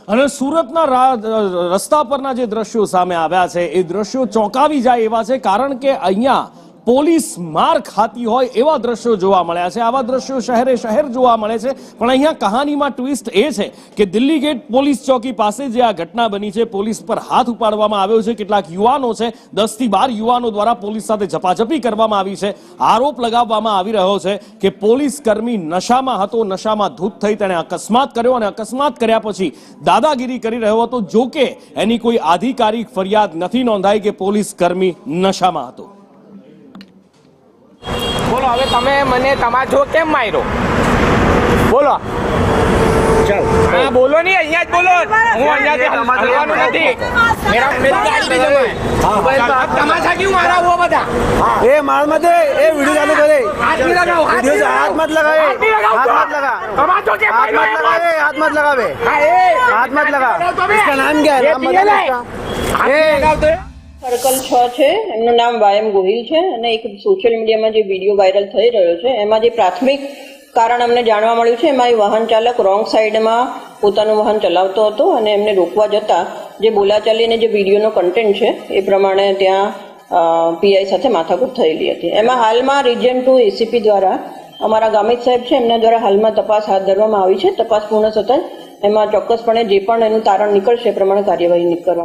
અને સુરતના રસ્તા પરના જે દ્રશ્યો સામે આવ્યા છે એ દ્રશ્યો ચોંકાવી જાય એવા છે, કારણ કે અહીંયા પોલીસ માર ખાતી હોય એવા દ્રશ્યો જોવા મળ્યા છે। આવા દ્રશ્યો શહેરે શહેર જોવા મળે છે, પણ અહીંયા કહાનીમાં ટ્વિસ્ટ એ છે કે દિલ્હી ગેટ પોલીસ ચોકી પાસે જે આ ઘટના બની છે, પોલીસ પર હાથ ઉપાડવામાં આવ્યો છે। કેટલાક યુવાનો છે, 10 થી 12 યુવાનો દ્વારા પોલીસ સાથે ઝપાઝપી કરવામાં આવી છે। આરોપ લગાવવામાં આવી રહ્યો છે કે પોલીસ કર્મી નશામાં હતો, નશામાં ધૂત થઈ તેણે અકસ્માત કર્યો અને અકસ્માત કર્યા પછી દાદાગીરી કરી રહ્યો હતો। જો કે એની કોઈ આધિકારિક ફરિયાદ નથી નોંધાઈ કે પોલીસ કર્મી નશામાં હતો। બોલો હવે તમે મને તમારો કેમ માર્યો? બોલો ચાલ હા બોલો નહીં, અહીંયા જ બોલો। હું અહીંયાથી હલવાનું નથી। મેરી ગાડી નહીં જમાય। તમાશા ક્यों मारा हुआ बता? ए मार मत दे, ए वीडियो चालू करे। हाथ नहीं लगाओ, हाथ मत लगाए, हाथ मत लगा, तमाशो के हाथ मत लगा, हाथ मत लगा बे, हाथ मत लगा। इसका नाम क्या है? नाम बता इसका। સર્કલ 6 છે, એમનું નામ વાયમ ગોહિલ છે અને એક સોશિયલ મીડિયામાં જે વિડીયો વાયરલ થઈ રહ્યો છે એમાં જે પ્રાથમિક કારણ અમને જાણવા મળ્યું છે એમાં એ વાહન ચાલક રોંગ સાઈડમાં પોતાનું વાહન ચલાવતો હતો અને એમને રોકવા જતા જે બોલાચાલી અને જે વિડીયોનો કન્ટેન્ટ છે એ પ્રમાણે ત્યાં પીઆઈ સાથે માથાકૂટ થયેલી હતી। એમાં હાલમાં રિજન 2 એસીપી દ્વારા અમારા ગામિત સાહેબ છે એમના દ્વારા હાલમાં તપાસ હાથ ધરવામાં આવી છે। તપાસ પૂર્ણ થતાં એમાં ચોક્કસપણે જે પણ એનું તારણ નીકળશે એ પ્રમાણે કાર્યવાહી કરવામાં